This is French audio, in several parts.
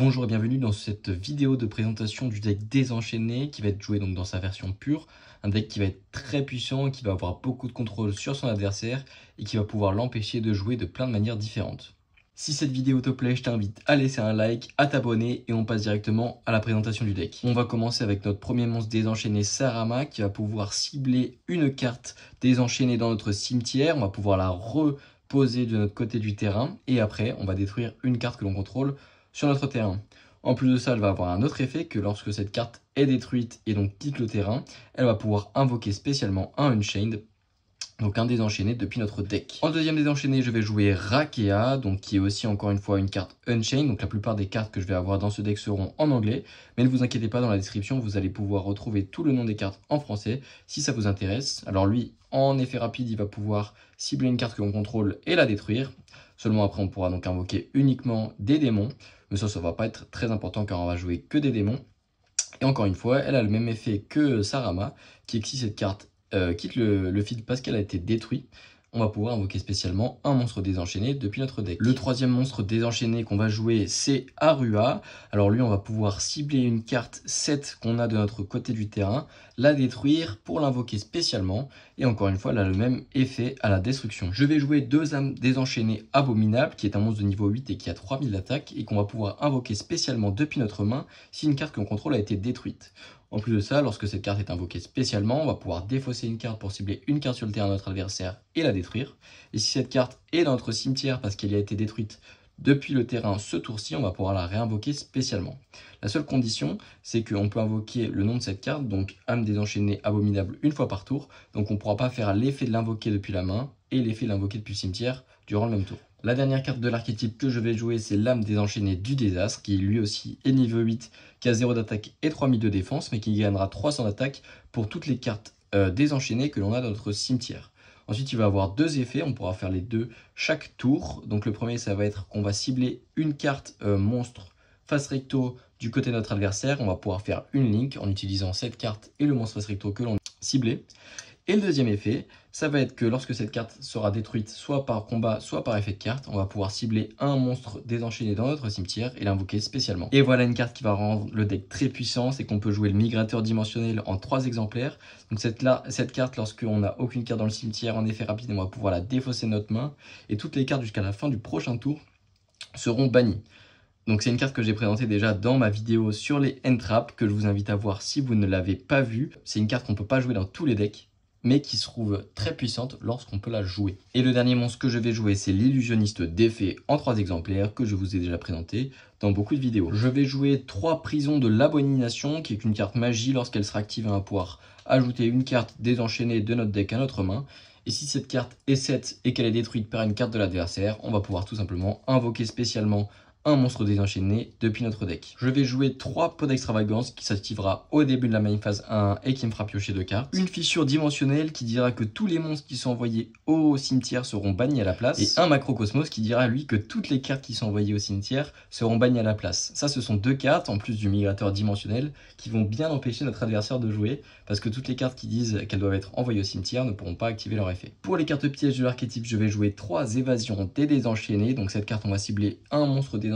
Bonjour et bienvenue dans cette vidéo de présentation du deck désenchaîné qui va être joué donc dans sa version pure. Un deck qui va être très puissant, qui va avoir beaucoup de contrôle sur son adversaire et qui va pouvoir l'empêcher de jouer de plein de manières différentes. Si cette vidéo te plaît, je t'invite à laisser un like, à t'abonner et on passe directement à la présentation du deck. On va commencer avec notre premier monstre désenchaîné Sarama qui va pouvoir cibler une carte désenchaînée dans notre cimetière. On va pouvoir la reposer de notre côté du terrain et après on va détruire une carte que l'on contrôle sur notre terrain. En plus de ça, elle va avoir un autre effet que lorsque cette carte est détruite et donc quitte le terrain, elle va pouvoir invoquer spécialement un Unchained, donc un désenchaîné depuis notre deck. En deuxième désenchaîné, je vais jouer Rakea, donc qui est aussi encore une fois une carte Unchained. Donc la plupart des cartes que je vais avoir dans ce deck seront en anglais, mais ne vous inquiétez pas, dans la description, vous allez pouvoir retrouver tout le nom des cartes en français si ça vous intéresse. Alors lui, en effet rapide, il va pouvoir cibler une carte que l'on contrôle et la détruire. Seulement après, on pourra donc invoquer uniquement des démons. Mais ça va pas être très important car on va jouer que des démons. Et encore une fois, elle a le même effet que Sarama, qui est que si cette carte quitte le field parce qu'elle a été détruite, on va pouvoir invoquer spécialement un monstre désenchaîné depuis notre deck. Le troisième monstre désenchaîné qu'on va jouer, c'est Arua. Alors lui, on va pouvoir cibler une carte 7 qu'on a de notre côté du terrain, la détruire pour l'invoquer spécialement. Et encore une fois, elle a le même effet à la destruction. Je vais jouer deux âmes désenchaînées abominables, qui est un monstre de niveau 8 et qui a 3000 d'attaque, et qu'on va pouvoir invoquer spécialement depuis notre main si une carte que l'on contrôle a été détruite. En plus de ça, lorsque cette carte est invoquée spécialement, on va pouvoir défausser une carte pour cibler une carte sur le terrain de notre adversaire et la détruire. Et si cette carte est dans notre cimetière parce qu'elle a été détruite depuis le terrain ce tour-ci, on va pouvoir la réinvoquer spécialement. La seule condition, c'est qu'on peut invoquer le nom de cette carte, donc âme désenchaînée abominable, une fois par tour. Donc on ne pourra pas faire l'effet de l'invoquer depuis la main et l'effet de l'invoquer depuis le cimetière durant le même tour. La dernière carte de l'archétype que je vais jouer, c'est l'âme désenchaînée du désastre, qui lui aussi est niveau 8, qui a 0 d'attaque et 3000 de défense, mais qui gagnera 300 d'attaque pour toutes les cartes désenchaînées que l'on a dans notre cimetière. Ensuite, il va avoir deux effets, on pourra faire les deux chaque tour. Donc le premier, ça va être qu'on va cibler une carte monstre face recto du côté de notre adversaire. On va pouvoir faire une link en utilisant cette carte et le monstre face recto que l'on a ciblé. Et le deuxième effet, ça va être que lorsque cette carte sera détruite soit par combat, soit par effet de carte, on va pouvoir cibler un monstre désenchaîné dans notre cimetière et l'invoquer spécialement. Et voilà une carte qui va rendre le deck très puissant, c'est qu'on peut jouer le migrateur dimensionnel en 3 exemplaires. Donc cette carte, lorsqu'on n'a aucune carte dans le cimetière, en effet rapide, on va pouvoir la défausser de notre main. Et toutes les cartes jusqu'à la fin du prochain tour seront bannies. Donc c'est une carte que j'ai présentée déjà dans ma vidéo sur les end traps, que je vous invite à voir si vous ne l'avez pas vue. C'est une carte qu'on ne peut pas jouer dans tous les decks, mais qui se trouve très puissante lorsqu'on peut la jouer. Et le dernier monstre que je vais jouer, c'est l'illusionniste d'effet en 3 exemplaires, que je vous ai déjà présenté dans beaucoup de vidéos. Je vais jouer 3 prisons de l'abomination, qui est une carte magie. Lorsqu'elle sera active, on va pouvoir ajouter une carte désenchaînée de notre deck à notre main. Et si cette carte est 7 et qu'elle est détruite par une carte de l'adversaire, on va pouvoir tout simplement invoquer spécialement un monstre désenchaîné depuis notre deck. Je vais jouer 3 pots d'extravagance qui s'activera au début de la main phase 1 et qui me fera piocher 2 cartes. Une fissure dimensionnelle qui dira que tous les monstres qui sont envoyés au cimetière seront bannis à la place. Et un macrocosmos qui dira lui que toutes les cartes qui sont envoyées au cimetière seront bannies à la place. Ça, ce sont 2 cartes en plus du migrateur dimensionnel qui vont bien empêcher notre adversaire de jouer parce que toutes les cartes qui disent qu'elles doivent être envoyées au cimetière ne pourront pas activer leur effet. Pour les cartes pièges de l'archétype, je vais jouer 3 évasions des désenchaînés. Donc cette carte, on va cibler un monstre désenchaîné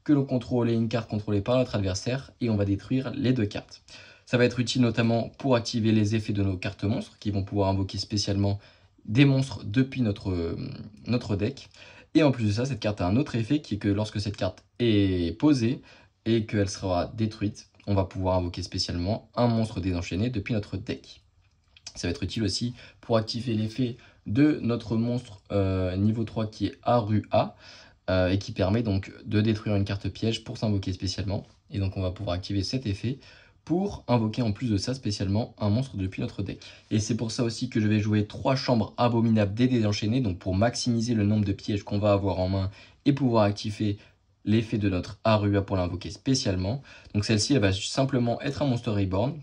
que l'on contrôle et une carte contrôlée par notre adversaire et on va détruire les 2 cartes. Ça va être utile notamment pour activer les effets de nos cartes monstres qui vont pouvoir invoquer spécialement des monstres depuis notre deck. Et en plus de ça, cette carte a un autre effet qui est que lorsque cette carte est posée et qu'elle sera détruite, on va pouvoir invoquer spécialement un monstre désenchaîné depuis notre deck. Ça va être utile aussi pour activer l'effet de notre monstre niveau 3 qui est Arua. Et qui permet donc de détruire une carte piège pour s'invoquer spécialement. Et donc on va pouvoir activer cet effet pour invoquer en plus de ça spécialement un monstre depuis notre deck. Et c'est pour ça aussi que je vais jouer 3 chambres abominables des désenchaînés, donc pour maximiser le nombre de pièges qu'on va avoir en main et pouvoir activer l'effet de notre Arua pour l'invoquer spécialement. Donc celle-ci, elle va simplement être un monstre reborn.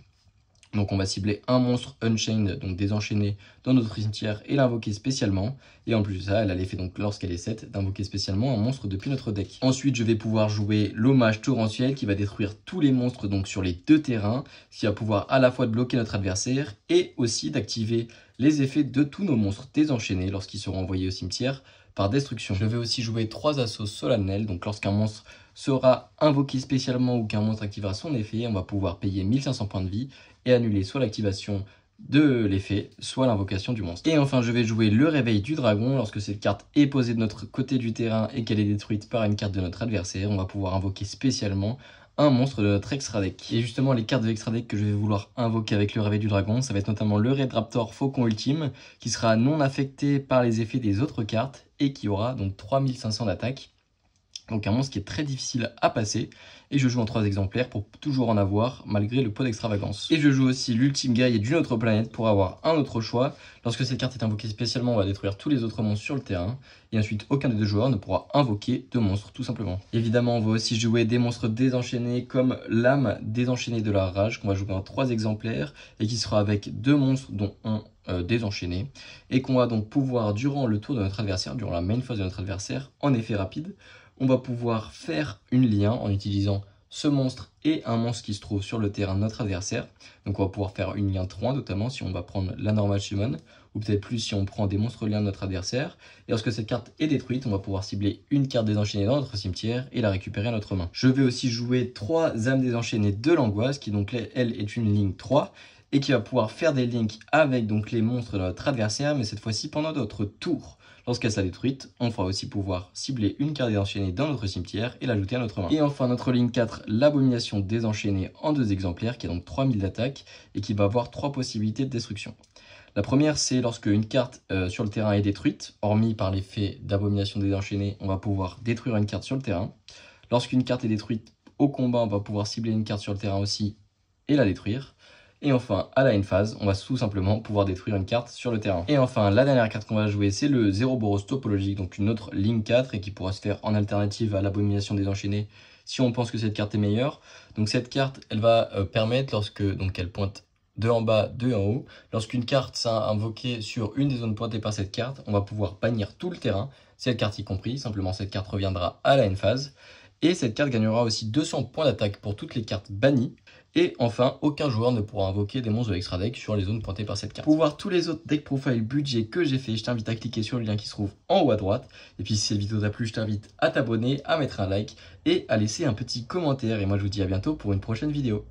Donc on va cibler un monstre Unchained, donc désenchaîné, dans notre cimetière et l'invoquer spécialement. Et en plus de ça, elle a l'effet, donc lorsqu'elle est 7, d'invoquer spécialement un monstre depuis notre deck. Ensuite, je vais pouvoir jouer l'hommage torrentiel qui va détruire tous les monstres donc sur les 2 terrains, ce qui va pouvoir à la fois de bloquer notre adversaire et aussi d'activer les effets de tous nos monstres désenchaînés lorsqu'ils seront envoyés au cimetière par destruction. Je vais aussi jouer 3 assauts solennels, donc lorsqu'un monstre sera invoqué spécialement ou qu'un monstre activera son effet, on va pouvoir payer 1500 points de vie et annuler soit l'activation de l'effet, soit l'invocation du monstre. Et enfin, je vais jouer le réveil du dragon. Lorsque cette carte est posée de notre côté du terrain et qu'elle est détruite par une carte de notre adversaire, on va pouvoir invoquer spécialement un monstre de notre extra deck. Et justement, les cartes de l'extra deck que je vais vouloir invoquer avec le réveil du dragon, ça va être notamment le Red Raptor Faucon Ultime, qui sera non affecté par les effets des autres cartes et qui aura donc 3500 d'attaque. Donc un monstre qui est très difficile à passer, et je joue en 3 exemplaires pour toujours en avoir malgré le pot d'extravagance. Et je joue aussi l'ultime guerrier d'une autre planète pour avoir un autre choix. Lorsque cette carte est invoquée spécialement, on va détruire tous les autres monstres sur le terrain, et ensuite aucun des deux joueurs ne pourra invoquer de monstres tout simplement. Évidemment, on va aussi jouer des monstres désenchaînés comme l'âme désenchaînée de la rage, qu'on va jouer en 3 exemplaires, et qui sera avec 2 monstres dont un désenchaîné, et qu'on va donc pouvoir durant le tour de notre adversaire, durant la main phase de notre adversaire, en effet rapide, on va pouvoir faire une lien en utilisant ce monstre et un monstre qui se trouve sur le terrain de notre adversaire. Donc on va pouvoir faire une lien 3 notamment si on va prendre la normale summon, ou peut-être plus si on prend des monstres liens de notre adversaire. Et lorsque cette carte est détruite, on va pouvoir cibler une carte désenchaînée dans notre cimetière et la récupérer à notre main. Je vais aussi jouer 3 âmes désenchaînées de l'angoisse, qui donc elle est une ligne 3, et qui va pouvoir faire des links avec donc les monstres de notre adversaire, mais cette fois-ci pendant notre tour. Lorsqu'elle sera détruite, on fera aussi pouvoir cibler une carte désenchaînée dans notre cimetière et l'ajouter à notre main. Et enfin notre ligne 4, l'abomination désenchaînée en 2 exemplaires, qui a donc 3000 d'attaque et qui va avoir 3 possibilités de destruction. La première, c'est lorsque une carte sur le terrain est détruite, hormis par l'effet d'abomination désenchaînée, on va pouvoir détruire une carte sur le terrain. Lorsqu'une carte est détruite au combat, on va pouvoir cibler une carte sur le terrain aussi et la détruire. Et enfin, à la end phase, on va tout simplement pouvoir détruire une carte sur le terrain. Et enfin, la dernière carte qu'on va jouer, c'est le Zéroboros topologique, donc une autre ligne 4 et qui pourra se faire en alternative à l'abomination désenchaînée si on pense que cette carte est meilleure. Donc cette carte, elle va permettre, lorsque elle pointe de en bas, de en haut, lorsqu'une carte sera invoquée sur une des zones pointées par cette carte, on va pouvoir bannir tout le terrain, cette carte y compris. Simplement, cette carte reviendra à la end phase. Et cette carte gagnera aussi 200 points d'attaque pour toutes les cartes bannies. Et enfin, aucun joueur ne pourra invoquer des monstres de l'extra deck sur les zones pointées par cette carte. Pour voir tous les autres deck profile budget que j'ai fait, je t'invite à cliquer sur le lien qui se trouve en haut à droite. Et puis si cette vidéo t'a plu, je t'invite à t'abonner, à mettre un like et à laisser un petit commentaire. Et moi je vous dis à bientôt pour une prochaine vidéo.